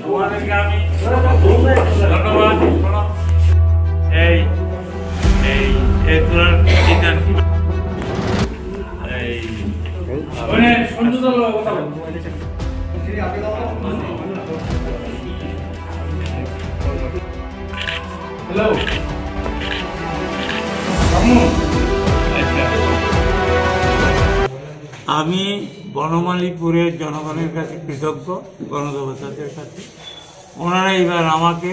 তোমাদেরকে আমি ধন্যবাদ। এই এই এই তোর চিন্তা এই মানে সুন্দর কথা হ্যালো আমি বনমালীপুরের জনগণের কাছে কৃতজ্ঞ, গণদেবতাদের কাছে। ওনারা এবার আমাকে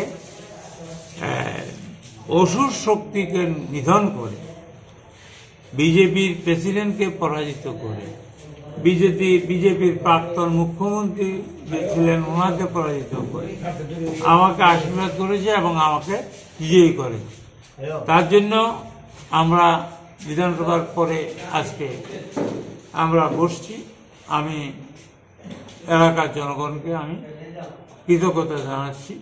অসুর শক্তিকে নিধন করে বিজেপির প্রেসিডেন্টকে পরাজিত করে বিজেপির প্রাক্তন মুখ্যমন্ত্রী যে ছিলেন ওনাকে পরাজিত করে আমাকে আশীর্বাদ করেছে এবং আমাকে বিজয়ী করেছে। তার জন্য আমরা বিধানসভার পরে আজকে আমরা বসছি। আমি এলাকার জনগণকে আমি কৃতজ্ঞতা জানাচ্ছি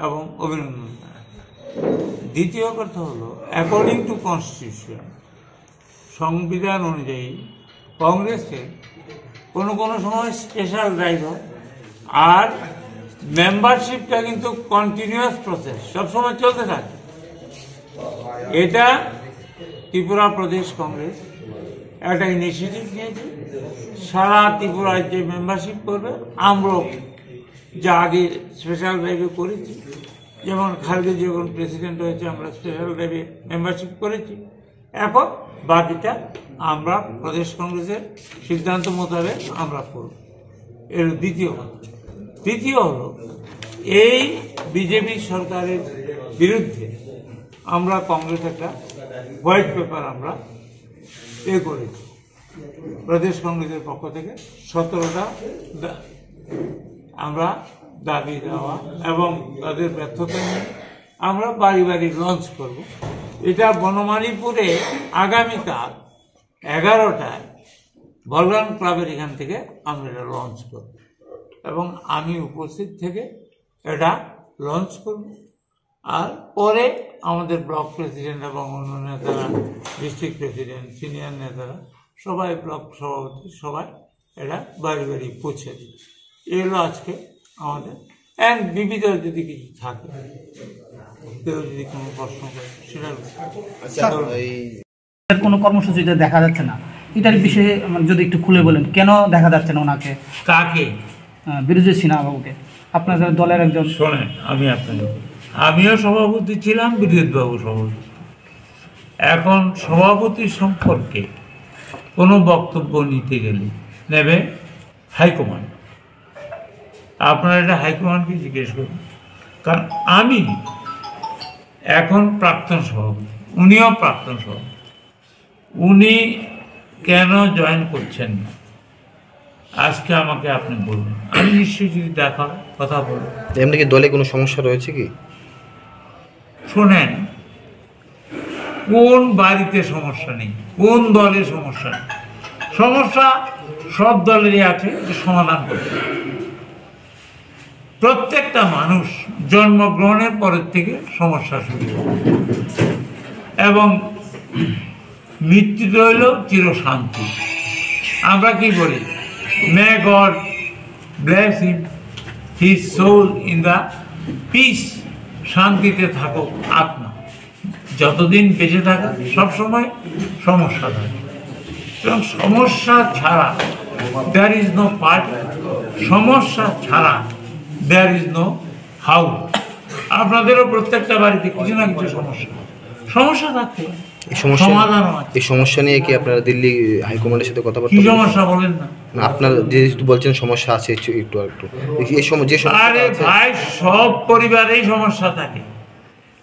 এবং অভিনন্দন জানাচ্ছি। দ্বিতীয় কথা হলো, অ্যাকর্ডিং টু কনস্টিটিউশন, সংবিধান অনুযায়ী কংগ্রেসের কোনো সময় স্পেশাল রাইট হয়, আর মেম্বারশিপটা কিন্তু কন্টিনিউয়াস প্রসেস, সবসময় চলতে থাকে। এটা ত্রিপুরা প্রদেশ কংগ্রেস একটা ইনিশিয়েটিভ নিয়েছে, সারা ত্রিপুরায় যে মেম্বারশিপ করবে। আমরাও যা আগে স্পেশাল ড্রাইভে করেছি, যেমন খালেদা যখন প্রেসিডেন্ট হয়েছে আমরা স্পেশাল ড্রাইভে মেম্বারশিপ করেছি। এখন বাকিটা আমরা প্রদেশ কংগ্রেসের সিদ্ধান্ত মোতাবেক আমরা করব। এর তৃতীয় হলো, এই বিজেপি সরকারের বিরুদ্ধে আমরা কংগ্রেস একটা হোয়াইট পেপার আমরা করেছি প্রদেশ কংগ্রেসের পক্ষ থেকে। 17টা আমরা দাবি দেওয়া এবং তাদের ব্যর্থতা নিয়ে আমরা বাড়ি বাড়ি লঞ্চ করব। এটা বনমালীপুরে আগামীকাল 11টায় বলরাম ক্লাবের এখান থেকে আমরা এটা লঞ্চ করব এবং আমি উপস্থিত থেকে এটা লঞ্চ করব। আর পরে আমাদের ব্লক প্রেসিডেন্ট এবং অন্য নেতারা, ডিস্ট্রিক্ট প্রেসিডেন্ট, সিনিয়র নেতারা সবাই, ব্লক সভাপতি সবাই এটা বাড়ি বাড়ি পৌঁছে দিই। এগুলো আজকে আমাদের বিবিধ যদি কিছু থাকে, কেউ যদি কোনো প্রশ্ন করে সেটা কোনো কর্মসূচিতে দেখা যাচ্ছে না, এটার বিষয়ে যদি একটু খুলে বলেন, কেন দেখা যাচ্ছে না ওনাকে? কাকে? বিরোধী সিনহা বাবুকে, আপনাদের দলের একজন। শোনেন, আমিও সভাপতি ছিলাম, বিদ্যুৎবাবু সভাপতি। এখন সভাপতি সম্পর্কে কোনো বক্তব্য নিতে গেলে নেবে হাইকমান্ড। আপনারা এটা হাইকমান্ডকে জিজ্ঞেস করুন, কারণ আমি এখন প্রাক্তন সভাপতি, উনিও প্রাক্তন সভাপতি। উনি কেন জয়েন করছেন না আজকে আমাকে আপনি বলবেন, আমি নিশ্চয়ই যদি দেখা কথা বলবো। এমনি কি দলে কোনো সমস্যা রয়েছে কি? শোনেন, কোন বাড়িতে সমস্যা নেই, কোন দলে সমস্যা নেই? সমস্যা সব দলেরই আছে, সমাধান করতে। প্রত্যেকটা মানুষ জন্মগ্রহণের পরের থেকে সমস্যা শুরু এবং মৃত্যু রইল চিরশান্তি। আমরা কি বলি, may God bless him, his soul in the peace, শান্তিতে থাকুক আত্মা। যতদিন বেঁচে থাকে সবসময় সমস্যা থাকে, এবং সমস্যা ছাড়া দেয়ার ইজ নো পার্টি, সমস্যা ছাড়া দেয়ার ইজ নো হাউ। আপনাদেরও প্রত্যেকটা বাড়িতে কিছু না কিছু সমস্যা থাকতে, সমাধান আছে। এই সমস্যা নিয়ে কি আপনারা দিল্লি হাইকমান্ডের সাথে কথা বলতে? কি সমস্যা বলেন না? আপনার যেহেতু বলছেন সমস্যা আছে, একটু এই সময় যে আরে ভাই, সব পরিবারেই সমস্যা থাকে।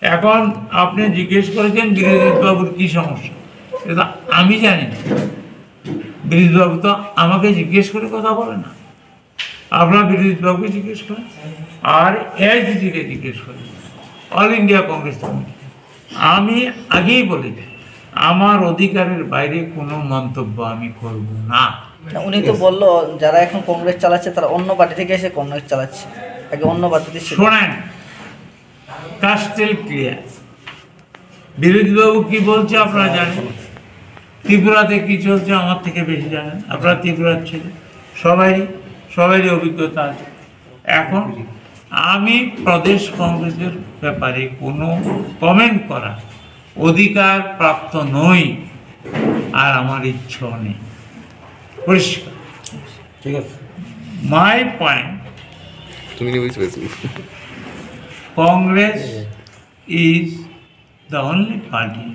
এখন আপনি জিজ্ঞেস করেছেন বিরোধীবাবুর কি সমস্যা, এটা আমি জানি না। বিরোধীবাবু তো আমাকে জিজ্ঞেস করে কথা বলে না, আপনার বিরোধীবাবুকে জিজ্ঞেস করেন আর এআইসিসিকে জিজ্ঞেস করেন, অল ইন্ডিয়া কংগ্রেস কমিটি। আমি আগেই বলি, আমার অধিকারের বাইরে কোনো মন্তব্য আমি করব না। উনি তো বললো যারা এখন কংগ্রেস চালাচ্ছে তারা অন্য পার্টি থেকে এসে কংগ্রেস চালাচ্ছে, আগে অন্য পার্টিতে। শোনেন, কাস্টেল ক্লিয়ার। বিরোধীবাবু কি বলছে আপনারা জানেন, ত্রিপুরাতে কি চলছে আমার থেকে বেশি জানেন। আপনারা ত্রিপুরার ছেলে, সবারই অভিজ্ঞতা আছে। এখন আমি প্রদেশ কংগ্রেসের ব্যাপারে কোনো কমেন্ট করা অধিকার প্রাপ্ত নই, আর আমার ইচ্ছাও নেই। পরিষ্কার, ঠিক আছে। মাই পয়েন্ট, তুমি নিয়ে বুঝতে পেরেছি। Congress is the only party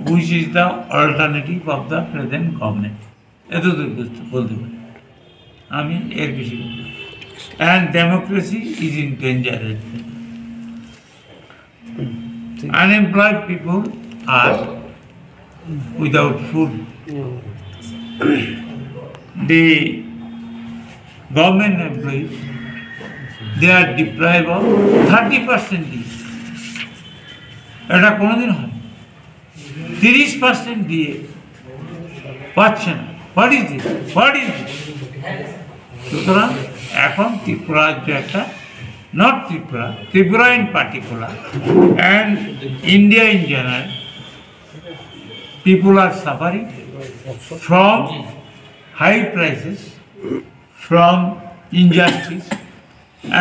which is the alternative of the present government. এতদূর বলতে পারি আমি, এর বেশি। And democracy is in danger. Unemployed people are without food. The government employees, they are deprived of 30% দিয়ে, এটা কোনোদিন হয় 30% দিয়ে পাচ্ছে না। What is this? সুতরাং এখন ত্রিপুরা রাজ্য একটা, not Tripura, Tripura in particular and India in general, people are suffering from high prices, from injustice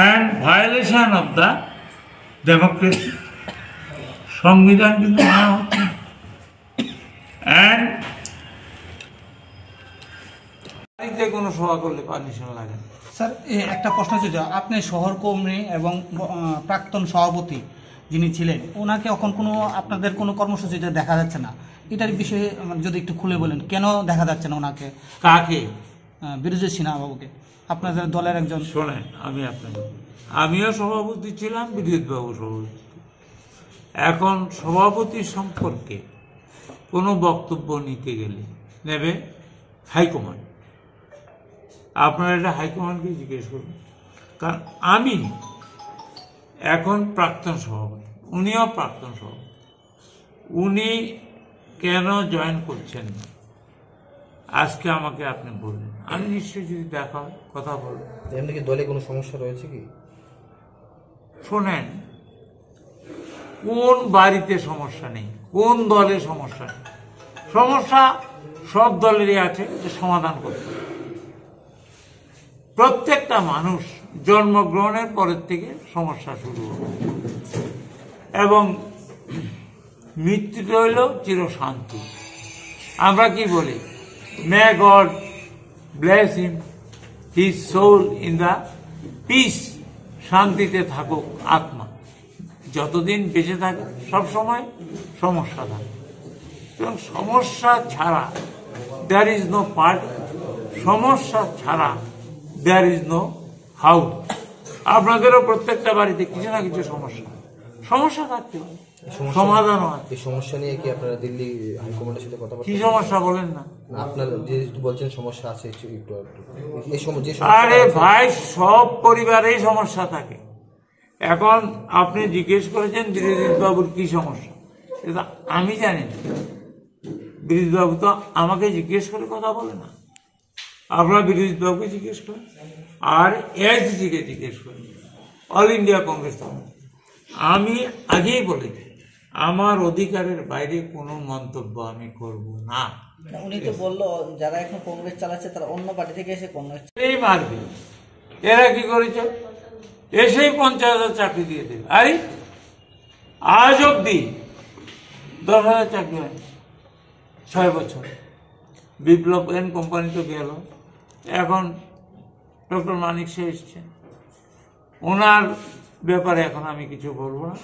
and violation of the democracy. সংবিধান কিন্তু মানা হচ্ছে, and বাড়িতে কোনো সভা করলে পারমিশন লাগে না। স্যার একটা প্রশ্ন ছিল, আপনি শহর কর্মী এবং প্রাক্তন সভাপতি যিনি ছিলেন, ওনাকে এখন কোনো আপনাদের কোনো কর্মসূচিতে দেখা যাচ্ছে না, এটার বিষয়ে যদি একটু খুলে বলেন, কেন দেখা যাচ্ছে না ওনাকে? কাকে? বিরোধী সিনহা বাবুকে, আপনাদের দলের একজন। শোনেন, আমিও সভাপতি ছিলাম, বিদ্যুৎবাবু সভাপতি। এখন সভাপতি সম্পর্কে কোনো বক্তব্য নিতে গেলে নেবে হাইকমান্ড। আপনারা এটা হাইকমান্ডকে জিজ্ঞেস করুন, কারণ আমি এখন প্রাক্তন সভাপতি, উনিও প্রাক্তন সভাপতি। উনি কেন জয়েন করছেন না আজকে আমাকে আপনি বললেন, আমি নিশ্চয়ই যদি দেখা হয় কথা বলবো। এমনি কি দলে কোনো সমস্যা রয়েছে কি? শোনেন, কোন বাড়িতে সমস্যা নেই, কোন দলে সমস্যা নেই? সমস্যা সব দলেরই আছে, যে সমাধান করতে হবে। প্রত্যেকটা মানুষ জন্মগ্রহণের পরের থেকে সমস্যা শুরু হবে, এবং মৃত্যুটা হইল চিরশান্তি। আমরা কি বলি? May God bless him, his soul in the peace, শান্তিতে থাকুক আত্মা। যতদিন বেঁচে থাকে সবসময় সমস্যা থাকে, এবং সমস্যা ছাড়া দেয়ার ইজ নো পার্টি, সমস্যা ছাড়া দেয়ার ইজ নো হাউস। আপনাদেরও প্রত্যেকটা বাড়িতে কিছু না কিছু সমস্যা থাকতে পারে, সমাধানও আছে। এই সমস্যা নিয়ে কি আপনারা দিল্লি হাইকমান্ডের সাথে কথা কি সমস্যা বলেন না? আপনার যেহেতু বলছেন সমস্যা আছে একটু এই সমস্যা? আরে ভাই, সব পরিবারেই সমস্যা থাকে। এখন আপনি জিজ্ঞেস করেছেন বিরোধী বাবুর কি সমস্যা, এটা আমি জানি না। বিরোধী বাবু তো আমাকে জিজ্ঞেস করে কথা বলে না, আপনারা বিরোধী বাবুকে জিজ্ঞেস করেন, আর এসডিকে জিজ্ঞেস করেন, অল ইন্ডিয়া কংগ্রেস। আমি আগেই বলেছি, আমার অধিকারের বাইরে কোনো মন্তব্য আমি করব না। উনি তো বললো যারা এখন কংগ্রেস চালাচ্ছে তারা অন্য পার্টি থেকে এসে কংগ্রেস। এই মারবে, এরা কি করেছে? এসেই 50,000 চাকরি দিয়ে দেবে। আরে আজ অব্দি 10,000 চাকরি হয় 6 বছর। বিপ্লব এন কোম্পানি তো গেল, এখন ডক্টর মানিক সে এসছে। ওনার ব্যাপারে এখন আমি কিছু বলবো না,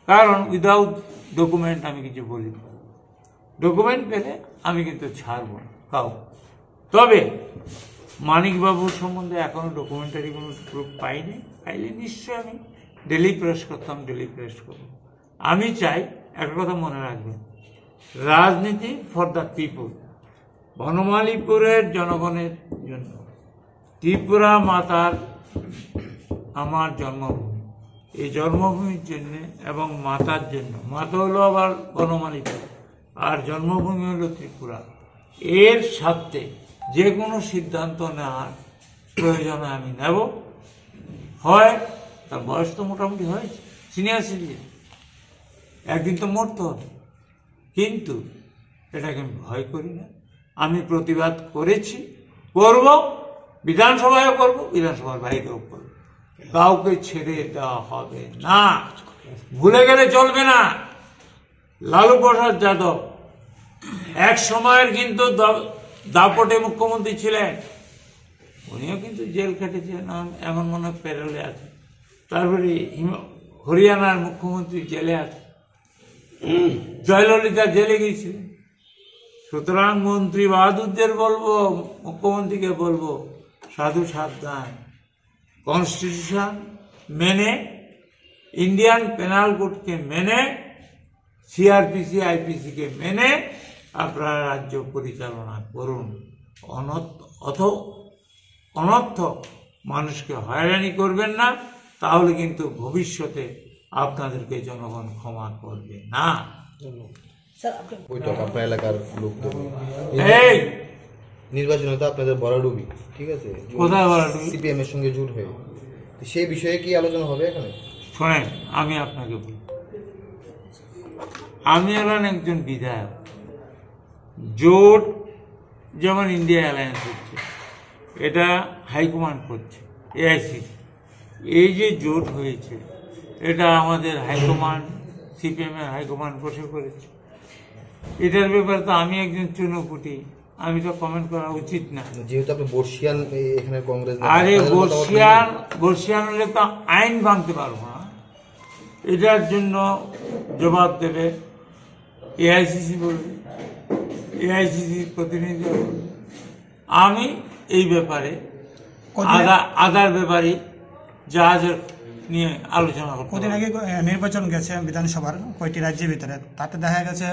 কারণ উইদাউট ডকুমেন্ট আমি কিছু বলি না। ডকুমেন্ট পেলে আমি কিন্তু ছাড়বো না কাউ। তবে মানিকবাবুর সম্বন্ধে এখনো ডকুমেন্টারি কোনো প্রুফ পাইনি, পাইলে নিশ্চয়ই আমি ডেলি প্রেস করতাম, ডেলি প্রেস করবো। আমি চাই, একটা কথা মনে রাখবেন, রাজনীতি ফর দ্য পিপুল। বনমালীপুরের জনগণের জন্য, ত্রিপুরা মাতার আমার জন্মভূমি, এই জন্মভূমির জন্য এবং মাতার জন্য, মাতা হলো আবার বনমালীপুর আর জন্মভূমি হলো ত্রিপুরা, এর সাথে যে কোনো সিদ্ধান্ত নেওয়ার প্রয়োজনে আমি নেব। হয় তার বয়স তো মোটামুটি হয়েছে, সিনিয়র সিটিজেন, একদিন তো মরতে হবে, কিন্তু এটাকে আমি ভয় করি না। আমি প্রতিবাদ করেছি, করব, বিধানসভায়ও করব, বিধানসভার বাইরেও করব। কাউকে ছেড়ে দেওয়া হবে না। ভুলে গেলে চলবে না। লালু প্রসাদ যাদব এক সময়ের কিন্তু দাপটে মুখ্যমন্ত্রী ছিলেন, উনিও কিন্তু জেল খেটেছিলেন, এমন মনে পেরোলে আছে। তারপরে হরিয়ানার মুখ্যমন্ত্রী জেলে আছে, জয়ললিতা জেলে গিয়েছিলেন। সুতরাং মন্ত্রী বাহাদুরদের বলবো, মুখ্যমন্ত্রীকে বলবো, সাধু সাবধান, কনস্টিটিউশন মেনে, ইন্ডিয়ান পেনাল কোডকে মেনে, সিআরপিসি আইপিসিকে মেনে আপনারা রাজ্য পরিচালনা করুন। অনর্থক মানুষকে হয়রানি করবেন না, তাহলে কিন্তু ভবিষ্যতে আপনাদেরকে জনগণ ক্ষমা করবে না। স্যার আপনি বৈঠক আপনার এলাকার লোকদের এই নির্বাচনে তো আপনাদের ভরাডুবি, ঠিক আছে, কোথায় ভরাডুবি? সিপিএম এর সঙ্গে জোট হয়ে, তো সেই বিষয়ে কি আলোচনা হবে এখানে? শোনেন, আমি আপনাকে বলি, আমি হলাম একজন বিধায়ক। জোট যেমন ইন্ডিয়া অ্যালায়েন্স হচ্ছে, এটা হাইকমান্ড করছে, এআইসিসি। এই যে জোট হয়েছে, এটা আমাদের হাইকমান্ড, সিপিএম এর হাইকমান্ড বসে করেছে। এটার ব্যাপারে তো আমি একজন চুনোপুটি, আমি তো কমেন্ট করা উচিত না। যেহেতু আপনি বর্ষিয়ান, এখানে কংগ্রেস, আরে বর্ষিয়ান হলে তো আইন ভাঙতে পারবো না। এটার জন্য জবাব দেবে এআইসিসি, বলবে এআইসিসি প্রতিনিধি বলবে। আমি এই ব্যাপারে আদার ব্যাপারে জাহাজের নিয়ে আলোচনা করতে কদিন আগে নির্বাচন গেছে বিধানসভার কয়েকটি রাজ্যের ভিতরে, তাতে দেখা গেছে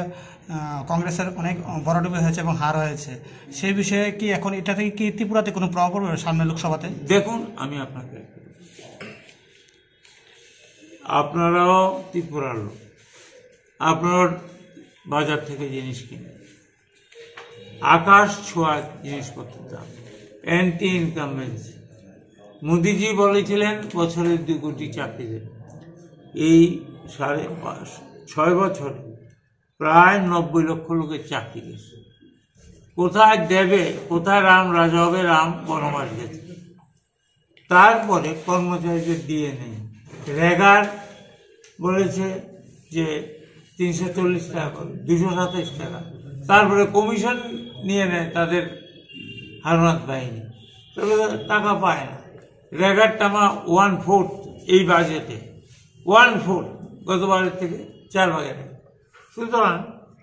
কংগ্রেসের অনেক বড়ডুবি হয়েছে এবং হার হয়েছে। সেই বিষয়ে কি এখন এটা থেকে কি ত্রিপুরাতে কোনো প্রভাব পড়বে সামনে লোকসভাতে? দেখুন, আমি আপনাকে, আপনারাও ত্রিপুরার লোক, আপনার বাজার থেকে জিনিস কিনে, আকাশ ছোঁয়া জিনিসপত্রের দাম, অ্যান্টি ইনকামবেন্সি। মোদিজি বলেছিলেন বছরে 2 কোটি চাকরি দেবে। এই 6.5 বছরে প্রায় 90 লক্ষ লোকের চাকরি গেছে। কোথায় দেবে, কোথায় রাম রাজা হবে? রাম বনবাস গেছে। তারপরে কর্মচারীদের দিয়ে নেই। রেগার বলেছে যে 340 টাকা, 227 টাকা। তারপরে কমিশন নিয়ে নেয় তাদের হারমাত বাহিনী, তবে টাকা পায় না। রেগার টাকা 1/4 এই বাজেটে, 1/4 গতবারের থেকে 4 ভাগের। সুতরাং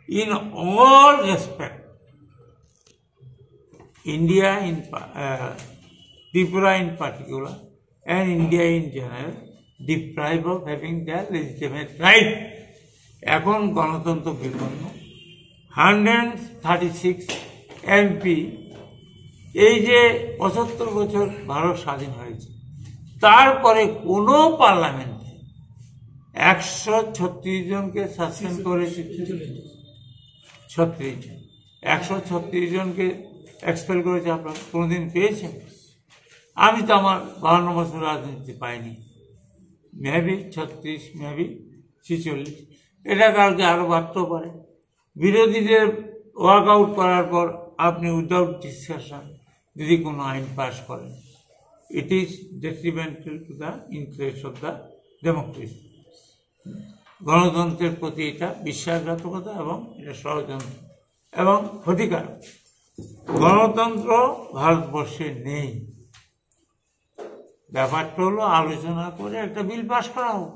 in all respect, India in Tripura in particular and India in general deprived of having their legitimate right. এখন গণতন্ত্র বিপন্ন। 136 এমপি, এই যে 75 বছর ভারত স্বাধীন হয়েছে, তারপরে কোনো পার্লামেন্টে 136 জনকে সাসপেন্ড করেছে। 36 জন, 136 জনকে এক্সপেল করেছে। আপনারা কোনোদিন পেয়েছেন? আমি তো আমার 52 বছর রাজনীতি পাইনি। মেবি 36, মেবি 46, এটা কালকে আরো বাড়তেও পারে। বিরোধীদের ওয়ার্কআউট করার পর আপনি উইদাউট ডিসকাশন যদি কোনো আইন পাস করেন, it is detrimental to the interest of the democracy. গণতন্ত্রের প্রতি এটা বিশ্বাসঘাতকতা এবং এটা ষড়যন্ত্র এবং ক্ষতিকারক। গণতন্ত্র ভারতবর্ষে নেই। ব্যাপারটা হলো আলোচনা করে একটা বিল পাস করা হোক।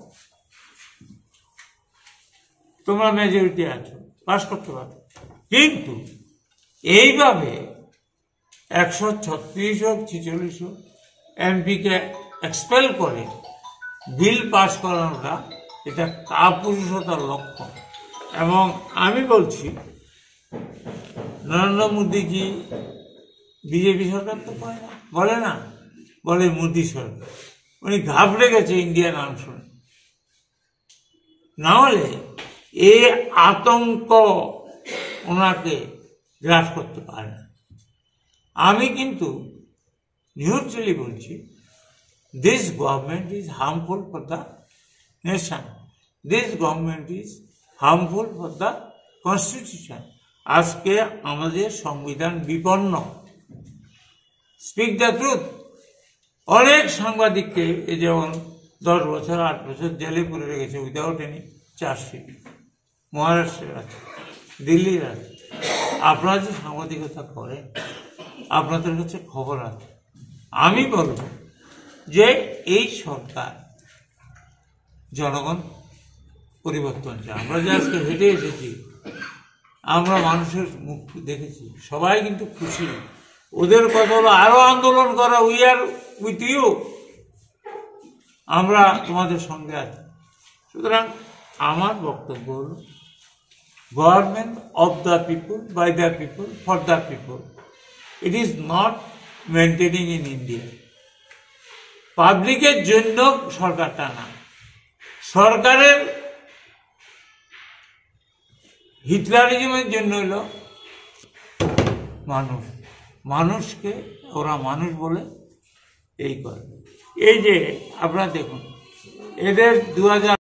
তোমরা মেজরিটি আছো, পাস করতে পারো, কিন্তু এইভাবে 136 হোক 46 হোক এমপিকে এক্সপেল করে বিল পাস করানোটা এটা কাপুরুষতার লক্ষণ। এবং আমি বলছি, নরেন্দ্র মোদীজি বিজেপি সরকার তো বলে না, বলে মোদী সরকার। উনি ঘাবড়ে গেছে ইন্ডিয়া নাম শুনে। না হলে এই আতঙ্ক ওনাকে গ্রাস করতে পারে না। আমি কিন্তু নিউট্রালি বলছি, this government is harmful for the nation, this government is harmful for the constitution. আজকে আমাদের সংবিধান বিপন্ন। Speak the truth. অনেক সাংবাদিককে এই যেমন 10 বছর 8 বছর জেলে পুরে রেখেছে উইদাউট এনি চার্জশিট। মহারাষ্ট্রের আছে, দিল্লির আছে। আপনারা যে সাংবাদিকতা করেন, আপনাদের কাছে খবর আছে। আমি বলব যে এই সরকার জনগণ পরিবর্তন চায়। আমরা যে আজকে হেঁটে এসেছি, আমরা মানুষের মুখ দেখেছি, সবাই কিন্তু খুশি। ওদের কথা হলো আরো আন্দোলন করা, উই আর উইথ ইউ, আমরা তোমাদের সঙ্গে আছি। সুতরাং আমার বক্তব্য হল government of the people, by the people, for the people. It is not maintaining in India. পাবলিকের জন্য সরকারটা না, সরকারের হিটলারিজমের জন্য হইল মানুষ। মানুষকে ওরা মানুষ বলে এই করে। এই যে আপনারা দেখুন, এদের 2000